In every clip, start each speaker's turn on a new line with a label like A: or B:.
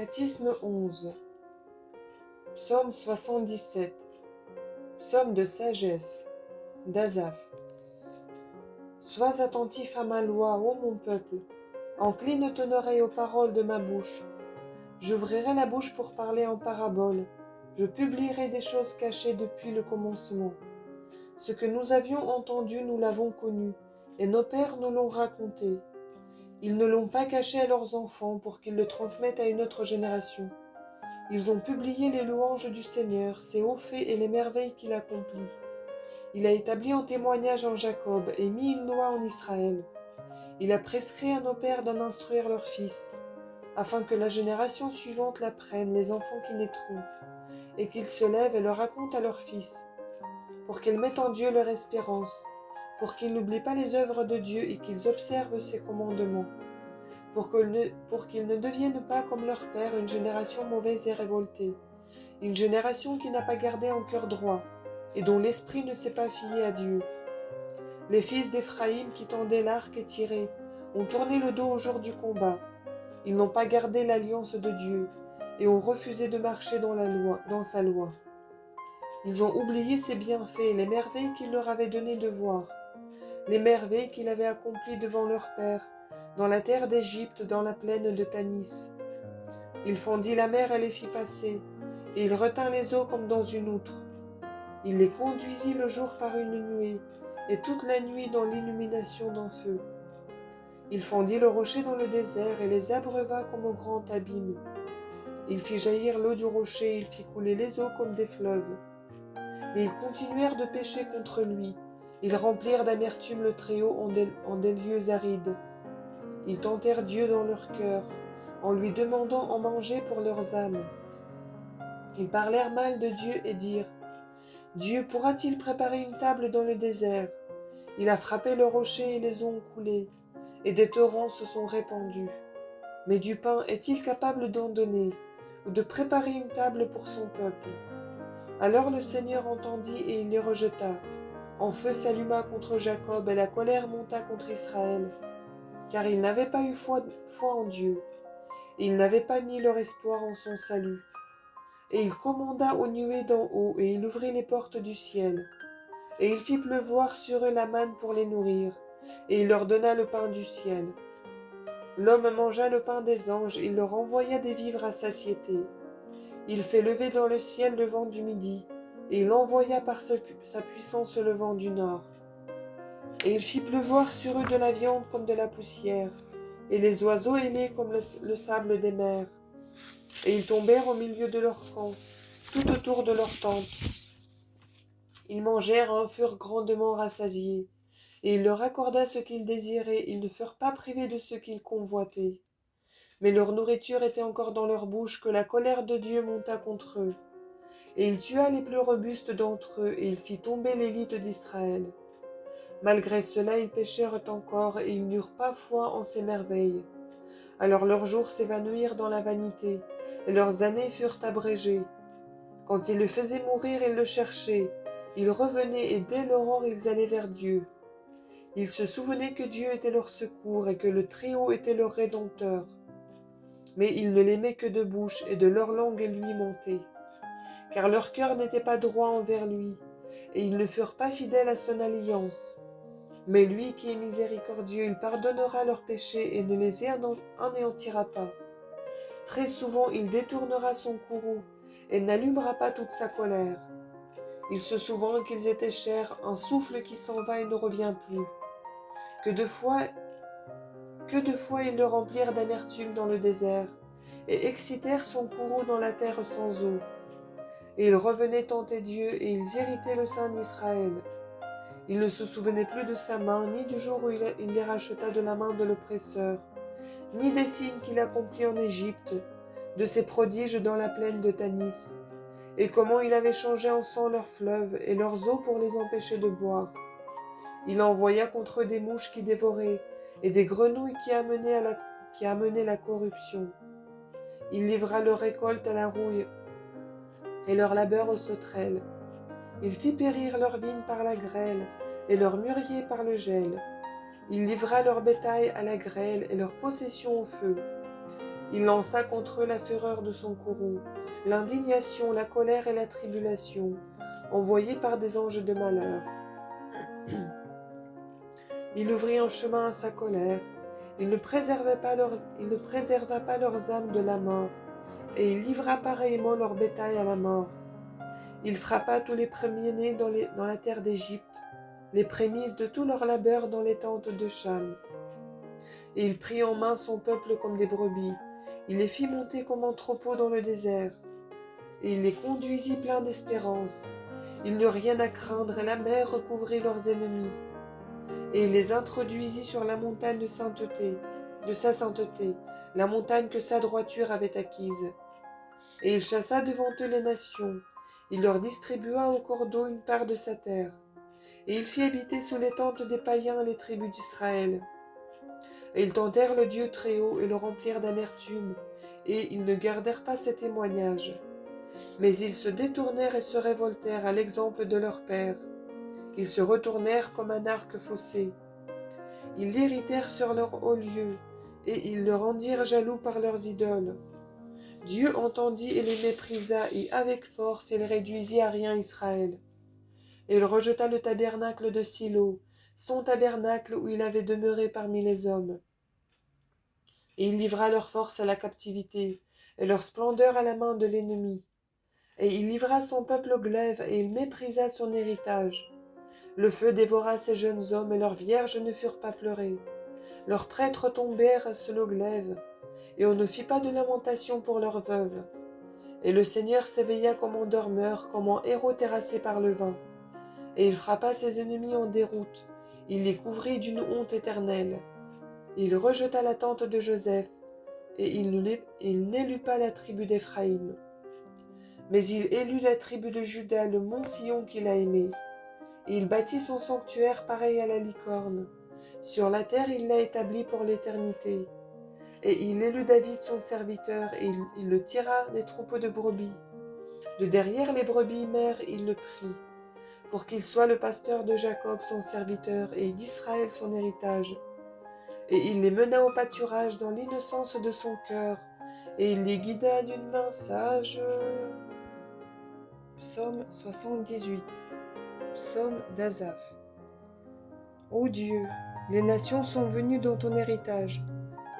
A: Catéchisme 11. Psaume 77. Psaume de sagesse d'Asaph. Sois attentif à ma loi, ô mon peuple, incline ton oreille aux paroles de ma bouche. J'ouvrirai la bouche pour parler en parabole, je publierai des choses cachées depuis le commencement. Ce que nous avions entendu, nous l'avons connu, et nos pères nous l'ont raconté. Ils ne l'ont pas caché à leurs enfants pour qu'ils le transmettent à une autre génération. Ils ont publié les louanges du Seigneur, ses hauts faits et les merveilles qu'il accomplit. Il a établi un témoignage en Jacob et mis une loi en Israël. Il a prescrit à nos pères d'en instruire leurs fils, afin que la génération suivante l'apprenne, les enfants qui naîtront, et qu'ils se lèvent et le racontent à leurs fils, pour qu'ils mettent en Dieu leur espérance, pour qu'ils n'oublient pas les œuvres de Dieu et qu'ils observent ses commandements, pour qu'ils ne deviennent pas comme leur père, une génération mauvaise et révoltée, une génération qui n'a pas gardé un cœur droit, et dont l'esprit ne s'est pas fié à Dieu. Les fils d'Éphraïm qui tendaient l'arc et tiraient, ont tourné le dos au jour du combat. Ils n'ont pas gardé l'alliance de Dieu, et ont refusé de marcher dans sa loi. Ils ont oublié ses bienfaits et les merveilles qu'il leur avait donné de voir, les merveilles qu'il avait accomplies devant leur père, dans la terre d'Égypte, dans la plaine de Tanis. Il fendit la mer et les fit passer, et il retint les eaux comme dans une outre. Il les conduisit le jour par une nuée, et toute la nuit dans l'illumination d'un feu. Il fendit le rocher dans le désert, et les abreuva comme au grand abîme. Il fit jaillir l'eau du rocher, il fit couler les eaux comme des fleuves. Mais ils continuèrent de pécher contre lui, ils remplirent d'amertume le Très-Haut en des lieux arides. Ils tentèrent Dieu dans leur cœur, en lui demandant en manger pour leurs âmes. Ils parlèrent mal de Dieu et dirent : Dieu pourra-t-il préparer une table dans le désert ? Il a frappé le rocher et les eaux ont coulé, et des torrents se sont répandus. Mais du pain est-il capable d'en donner, ou de préparer une table pour son peuple ? Alors le Seigneur entendit et il les rejeta. En feu s'alluma contre Jacob et la colère monta contre Israël, car ils n'avaient pas eu foi en Dieu, et ils n'avaient pas mis leur espoir en son salut. Et il commanda aux nuées d'en haut, et il ouvrit les portes du ciel. Et il fit pleuvoir sur eux la manne pour les nourrir, et il leur donna le pain du ciel. L'homme mangea le pain des anges, il leur envoya des vivres à satiété. Il fait lever dans le ciel le vent du midi, et il envoya par sa puissance le vent du nord. Et il fit pleuvoir sur eux de la viande comme de la poussière, et les oiseaux ailés comme le sable des mers. Et ils tombèrent au milieu de leur camp, tout autour de leur tente. Ils mangèrent et en furent grandement rassasiés, et il leur accorda ce qu'ils désiraient, ils ne furent pas privés de ce qu'ils convoitaient. Mais leur nourriture était encore dans leur bouche, que la colère de Dieu monta contre eux. Et il tua les plus robustes d'entre eux, et il fit tomber l'élite d'Israël. Malgré cela, ils péchèrent encore, et ils n'eurent pas foi en ses merveilles. Alors leurs jours s'évanouirent dans la vanité, et leurs années furent abrégées. Quand ils le faisaient mourir, ils le cherchaient. Ils revenaient, et dès l'aurore, ils allaient vers Dieu. Ils se souvenaient que Dieu était leur secours, et que le Très-Haut était leur Rédempteur. Mais ils ne l'aimaient que de bouche, et de leur langue lui mentait. Car leur cœur n'était pas droit envers lui, et ils ne furent pas fidèles à son alliance. Mais lui qui est miséricordieux, il pardonnera leurs péchés et ne les anéantira pas. Très souvent il détournera son courroux, et n'allumera pas toute sa colère. Il se souvint qu'ils étaient chers, un souffle qui s'en va et ne revient plus. Que de fois ils le remplirent d'amertume dans le désert, et excitèrent son courroux dans la terre sans eau. Et ils revenaient tenter Dieu, et ils irritaient le Saint d'Israël. Il ne se souvenait plus de sa main, ni du jour où il les racheta de la main de l'oppresseur, ni des signes qu'il accomplit en Égypte, de ses prodiges dans la plaine de Tanis, et comment il avait changé en sang leurs fleuves et leurs eaux pour les empêcher de boire. Il envoya contre eux des mouches qui dévoraient, et des grenouilles qui amenaient la corruption. Il livra leur récolte à la rouille, et leur labeur aux sauterelles. Il fit périr leurs vignes par la grêle, et leurs mûriers par le gel. Il livra leur bétail à la grêle, et leurs possessions au feu. Il lança contre eux la fureur de son courroux, l'indignation, la colère et la tribulation, envoyées par des anges de malheur. Il ouvrit un chemin à sa colère. Il ne préserva pas leurs âmes de la mort, et il livra pareillement leur bétail à la mort. Il frappa tous les premiers-nés dans la terre d'Égypte, les prémices de tout leur labeur dans les tentes de Cham. Et il prit en main son peuple comme des brebis. Il les fit monter comme un troupeau dans le désert. Et il les conduisit pleins d'espérance. Il n'eut rien à craindre, et la mer recouvrit leurs ennemis. Et il les introduisit sur la montagne de sa sainteté, la montagne que sa droiture avait acquise. Et il chassa devant eux les nations. Il leur distribua au cordeau une part de sa terre. Et il fit habiter sous les tentes des païens les tribus d'Israël. Et ils tentèrent le Dieu très haut et le remplirent d'amertume, et ils ne gardèrent pas ses témoignages. Mais ils se détournèrent et se révoltèrent à l'exemple de leur père. Ils se retournèrent comme un arc faussé. Ils l'irritèrent sur leur haut lieu, et ils le rendirent jaloux par leurs idoles. Dieu entendit et les méprisa, et avec force il réduisit à rien Israël. Et il rejeta le tabernacle de Silo, son tabernacle où il avait demeuré parmi les hommes. Et il livra leur force à la captivité, et leur splendeur à la main de l'ennemi. Et il livra son peuple au glaive, et il méprisa son héritage. Le feu dévora ses jeunes hommes, et leurs vierges ne furent pas pleurées. Leurs prêtres tombèrent sous le glaive, et on ne fit pas de lamentation pour leurs veuves. Et le Seigneur s'éveilla comme un dormeur, comme un héros terrassé par le vent. Et il frappa ses ennemis en déroute, il les couvrit d'une honte éternelle. Il rejeta la tente de Joseph, et il n'élut pas la tribu d'Éphraïm. Mais il élut la tribu de Juda, le mont Sion qu'il a aimé. Et il bâtit son sanctuaire pareil à la licorne. Sur la terre il l'a établi pour l'éternité. Et il élut David son serviteur, et il le tira des troupeaux de brebis. De derrière les brebis mères il le prit, pour qu'il soit le pasteur de Jacob son serviteur, et d'Israël son héritage. Et il les mena au pâturage dans l'innocence de son cœur, et il les guida d'une main sage. Psaume 78. Psaume d'Asaph. Ô Dieu, les nations sont venues dans ton héritage.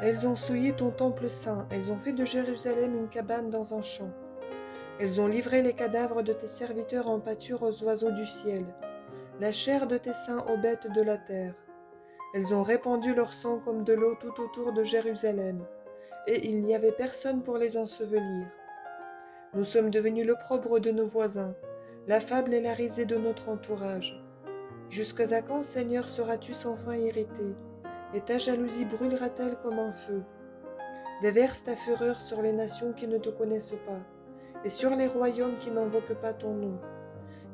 A: Elles ont souillé ton temple saint, elles ont fait de Jérusalem une cabane dans un champ. Elles ont livré les cadavres de tes serviteurs en pâture aux oiseaux du ciel, la chair de tes saints aux bêtes de la terre. Elles ont répandu leur sang comme de l'eau tout autour de Jérusalem, et il n'y avait personne pour les ensevelir. Nous sommes devenus l'opprobre de nos voisins, la fable et la risée de notre entourage. Jusqu'à quand, Seigneur, seras-tu sans fin irrité, et ta jalousie brûlera-t-elle comme un feu? Déverse ta fureur sur les nations qui ne te connaissent pas, et sur les royaumes qui n'invoquent pas ton nom,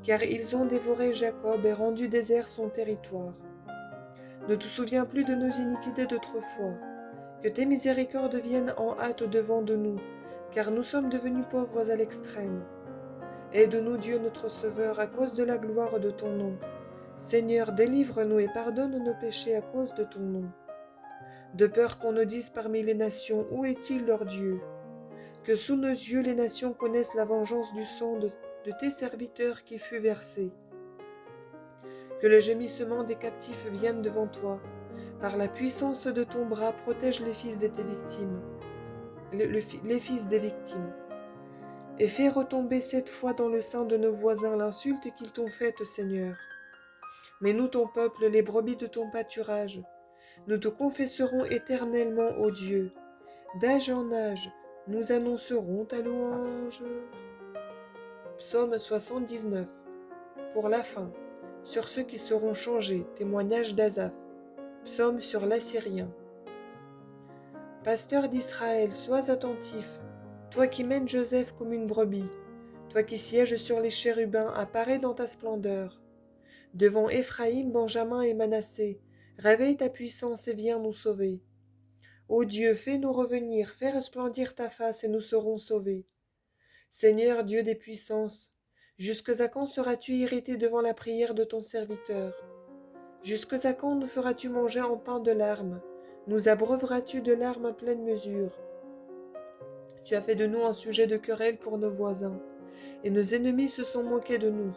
A: car ils ont dévoré Jacob et rendu désert son territoire. Ne te souviens plus de nos iniquités d'autrefois, que tes miséricordes viennent en hâte devant de nous, car nous sommes devenus pauvres à l'extrême. Aide-nous, Dieu notre Sauveur, à cause de la gloire de ton nom. Seigneur, délivre-nous et pardonne nos péchés à cause de ton nom. De peur qu'on ne dise parmi les nations, où est-il leur Dieu? Que sous nos yeux les nations connaissent la vengeance du sang de tes serviteurs qui fut versé. Que le gémissement des captifs vienne devant toi. Par la puissance de ton bras, protège les fils de tes victimes. Les fils des victimes. Et fais retomber cette fois dans le sein de nos voisins l'insulte qu'ils t'ont faite, Seigneur. Mais nous, ton peuple, les brebis de ton pâturage, nous te confesserons éternellement, ô Dieu. D'âge en âge, nous annoncerons ta louange. Psaume 79. Pour la fin, sur ceux qui seront changés, témoignage d'Asaph. Psaume sur l'Assyrien. Pasteur d'Israël, sois attentif, toi qui mènes Joseph comme une brebis, toi qui sièges sur les chérubins, apparais dans ta splendeur. Devant Éphraïm, Benjamin et Manassé, réveille ta puissance et viens nous sauver. Ô Dieu, fais-nous revenir, fais resplendir ta face et nous serons sauvés. Seigneur Dieu des puissances, jusqu'à quand seras-tu irrité devant la prière de ton serviteur? Jusqu'à quand nous feras-tu manger en pain de larmes? Nous abreuveras-tu de larmes à pleine mesure? Tu as fait de nous un sujet de querelle pour nos voisins, et nos ennemis se sont moqués de nous.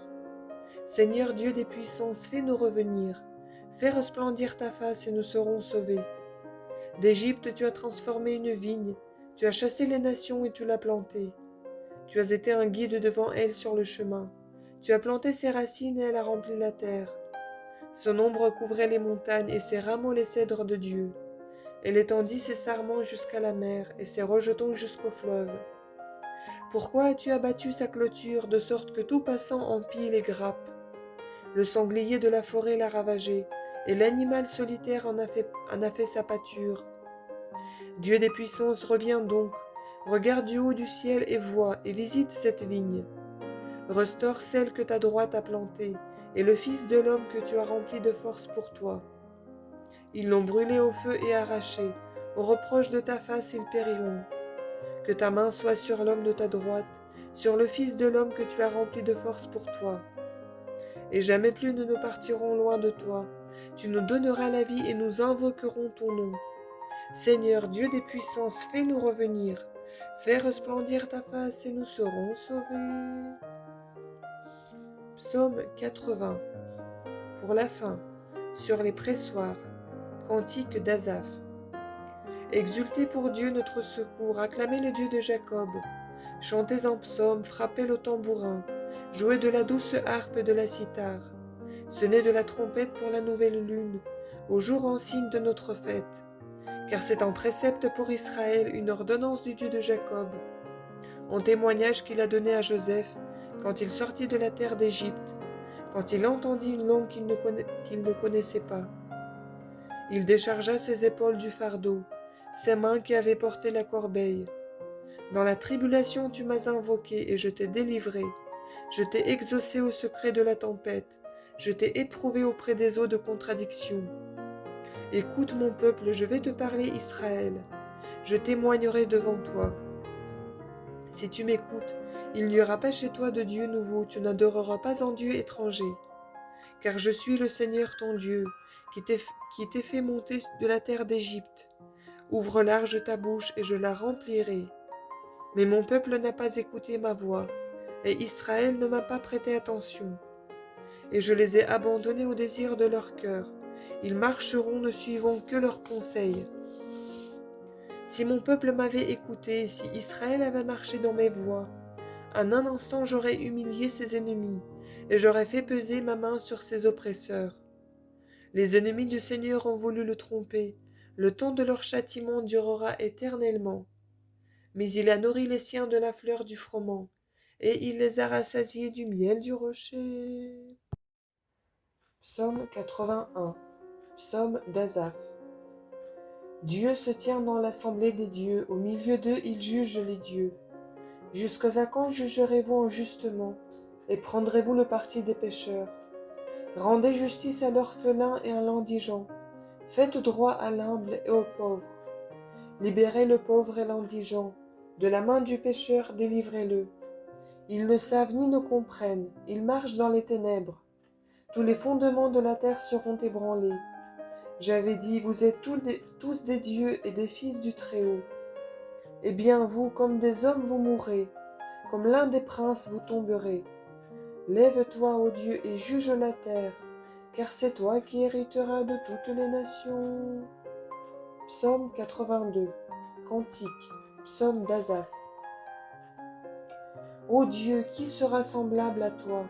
A: Seigneur Dieu des puissances, fais-nous revenir. Fais resplendir ta face et nous serons sauvés. D'Égypte tu as transformé une vigne, tu as chassé les nations et tu l'as plantée. Tu as été un guide devant elle sur le chemin. Tu as planté ses racines et elle a rempli la terre. Son ombre couvrait les montagnes et ses rameaux les cèdres de Dieu. Elle étendit ses sarments jusqu'à la mer et ses rejetons jusqu'au fleuve. Pourquoi as-tu abattu sa clôture de sorte que tout passant empile les grappes? Le sanglier de la forêt l'a ravagé, et l'animal solitaire en a fait sa pâture. Dieu des puissances, reviens donc, regarde du haut du ciel et vois, et visite cette vigne. Restaure celle que ta droite a plantée, et le Fils de l'homme que tu as rempli de force pour toi. Ils l'ont brûlé au feu et arraché, au reproche de ta face ils périront. Que ta main soit sur l'homme de ta droite, sur le Fils de l'homme que tu as rempli de force pour toi. Et jamais plus nous ne partirons loin de toi. Tu nous donneras la vie et nous invoquerons ton nom. Seigneur, Dieu des puissances, fais-nous revenir. Fais resplendir ta face et nous serons sauvés. Psaume 80. Pour la fin, sur les pressoirs. Cantique d'Asaph. Exultez pour Dieu notre secours, acclamez le Dieu de Jacob. Chantez en psaume, frappez le tambourin, jouez de la douce harpe et de la cithare. Sonnez de la trompette pour la nouvelle lune, au jour en signe de notre fête. Car c'est un précepte pour Israël, une ordonnance du Dieu de Jacob. En témoignage qu'il a donné à Joseph, quand il sortit de la terre d'Égypte, quand il entendit une langue qu'il ne connaissait pas. Il déchargea ses épaules du fardeau, ses mains qui avaient porté la corbeille. Dans la tribulation tu m'as invoqué et je t'ai délivré. Je t'ai exaucé au secret de la tempête. Je t'ai éprouvé auprès des eaux de contradiction. Écoute mon peuple, je vais te parler Israël. Je témoignerai devant toi. Si tu m'écoutes, il n'y aura pas chez toi de Dieu nouveau, tu n'adoreras pas un Dieu étranger. Car je suis le Seigneur ton Dieu, qui t'ai fait monter de la terre d'Égypte. Ouvre large ta bouche et je la remplirai. Mais mon peuple n'a pas écouté ma voix, et Israël ne m'a pas prêté attention. Et je les ai abandonnés au désir de leur cœur. Ils marcheront ne suivant que leurs conseils. Si mon peuple m'avait écouté, si Israël avait marché dans mes voies, en un instant j'aurais humilié ses ennemis, et j'aurais fait peser ma main sur ses oppresseurs. Les ennemis du Seigneur ont voulu le tromper, le temps de leur châtiment durera éternellement. Mais il a nourri les siens de la fleur du froment, et il les a rassasiés du miel du rocher. Psaume 81. Psaume d'Asaph. Dieu se tient dans l'assemblée des dieux, au milieu d'eux il juge les dieux. Jusqu'à quand jugerez-vous injustement, et prendrez-vous le parti des pécheurs? Rendez justice à l'orphelin et à l'indigent, faites droit à l'humble et au pauvre. Libérez le pauvre et l'indigent, de la main du pécheur délivrez-le. Ils ne savent ni ne comprennent, ils marchent dans les ténèbres. Tous les fondements de la terre seront ébranlés. J'avais dit, vous êtes tous des dieux et des fils du Très-Haut. Eh bien, vous, comme des hommes, vous mourrez, comme l'un des princes, vous tomberez. Lève-toi, ô Dieu, et juge la terre, car c'est toi qui hériteras de toutes les nations. Psaume 82. Cantique. Psaume d'Asaph. Ô Dieu, qui sera semblable à toi?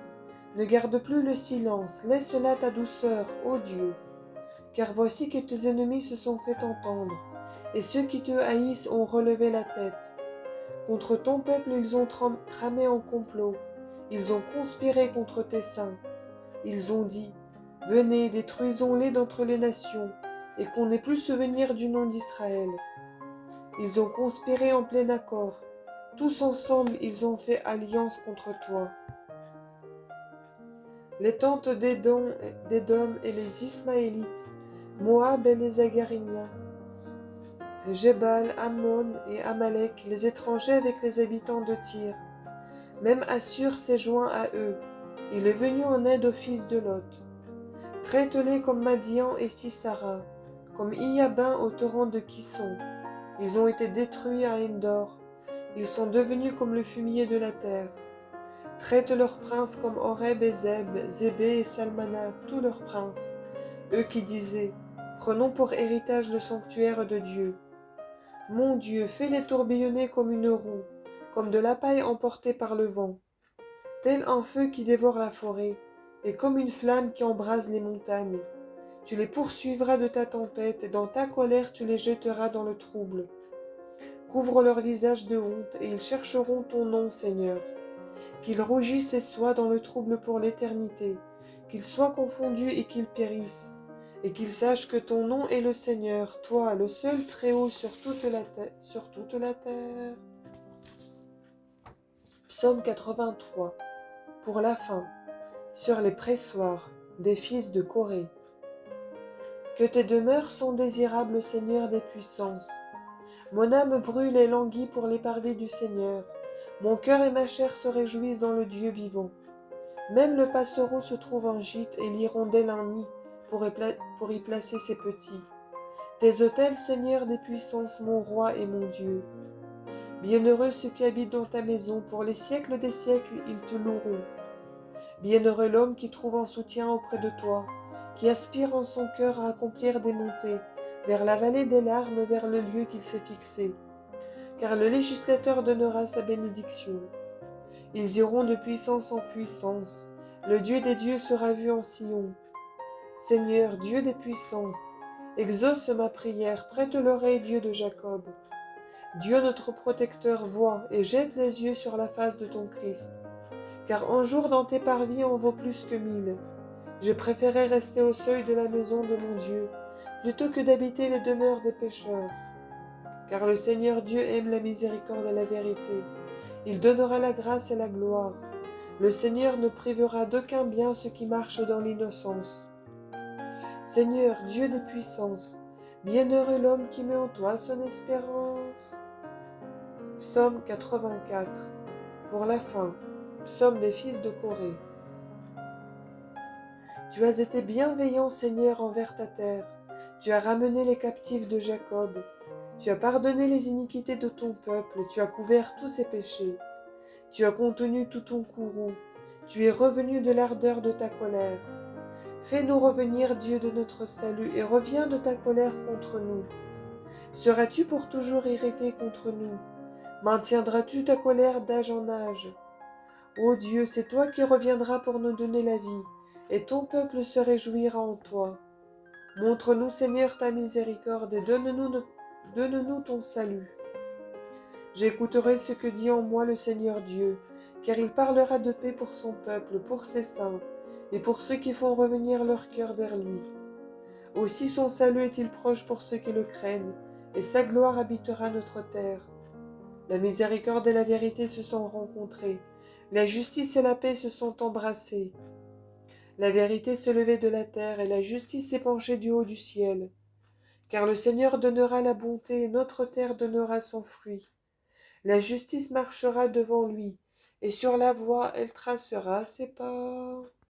A: Ne garde plus le silence, laisse là ta douceur, ô Dieu. Car voici que tes ennemis se sont fait entendre, et ceux qui te haïssent ont relevé la tête. Contre ton peuple ils ont tramé en complot, ils ont conspiré contre tes saints. Ils ont dit, venez, détruisons-les d'entre les nations, et qu'on n'ait plus souvenir du nom d'Israël. Ils ont conspiré en plein accord, tous ensemble ils ont fait alliance contre toi. Les tentes d'Édom et les Ismaélites, Moab et les Agariniens, Jébal, Ammon et Amalek, les étrangers avec les habitants de Tyr. Même Assur s'est joint à eux, il est venu en aide aux fils de Lot. Traite-les comme Madian et Sisara, comme Iabin au torrent de Kisson. Ils ont été détruits à Endor, Ils sont devenus comme le fumier de la terre. Traite leurs princes comme Horeb et Zébé et Salmana, tous leurs princes, eux qui disaient, prenons pour héritage le sanctuaire de Dieu. Mon Dieu, fais-les tourbillonner comme une roue, comme de la paille emportée par le vent, tel un feu qui dévore la forêt, et comme une flamme qui embrase les montagnes. Tu les poursuivras de ta tempête, et dans ta colère tu les jetteras dans le trouble. Couvre leur visage de honte, et ils chercheront ton nom, Seigneur. Qu'ils rougissent et soient dans le trouble pour l'éternité, qu'ils soient confondus et qu'ils périssent, et qu'ils sachent que ton nom est le Seigneur, toi, le seul Très-Haut sur toute la terre. Psaume 83. Pour la fin, sur les pressoirs des fils de Corée. Que tes demeures sont désirables, Seigneur des puissances. Mon âme brûle et languit pour les parvis du Seigneur. Mon cœur et ma chair se réjouissent dans le Dieu vivant. Même le passereau se trouve un gîte et l'hirondelle un nid pour y placer ses petits. Tes autels, Seigneur des puissances, mon roi et mon Dieu. Bienheureux ceux qui habitent dans ta maison, pour les siècles des siècles, ils te loueront. Bienheureux l'homme qui trouve un soutien auprès de toi, qui aspire en son cœur à accomplir des montées, vers la vallée des larmes, vers le lieu qu'il s'est fixé. Car le législateur donnera sa bénédiction. Ils iront de puissance en puissance. Le Dieu des dieux sera vu en Sion. Seigneur, Dieu des puissances, exauce ma prière, prête l'oreille, Dieu de Jacob. Dieu notre protecteur, vois et jette les yeux sur la face de ton Christ. Car un jour dans tes parvis en vaut plus que 1000. J'ai préféré rester au seuil de la maison de mon Dieu, plutôt que d'habiter les demeures des pécheurs. Car le Seigneur Dieu aime la miséricorde et la vérité. Il donnera la grâce et la gloire. Le Seigneur ne privera d'aucun bien ceux qui marchent dans l'innocence. Seigneur, Dieu des puissances, bienheureux l'homme qui met en toi son espérance. Psaume 84. Pour la fin, psaume des fils de Corée. Tu as été bienveillant, Seigneur, envers ta terre. Tu as ramené les captifs de Jacob. Tu as pardonné les iniquités de ton peuple. Tu as couvert tous ses péchés. Tu as contenu tout ton courroux. Tu es revenu de l'ardeur de ta colère. Fais-nous revenir, Dieu de notre salut, et reviens de ta colère contre nous. Seras-tu pour toujours irrité contre nous? Maintiendras-tu ta colère d'âge en âge? Ô Dieu, c'est toi qui reviendras pour nous donner la vie, et ton peuple se réjouira en toi. Montre-nous, Seigneur, ta miséricorde, et donne-nous ton salut. J'écouterai ce que dit en moi le Seigneur Dieu, car il parlera de paix pour son peuple, pour ses saints, et pour ceux qui font revenir leur cœur vers lui. Aussi son salut est-il proche pour ceux qui le craignent, et sa gloire habitera notre terre. La miséricorde et la vérité se sont rencontrées, la justice et la paix se sont embrassées. La vérité s'est levée de la terre, et la justice s'est penchée du haut du ciel. Car le Seigneur donnera la bonté, et notre terre donnera son fruit. La justice marchera devant lui, et sur la voie elle tracera ses pas.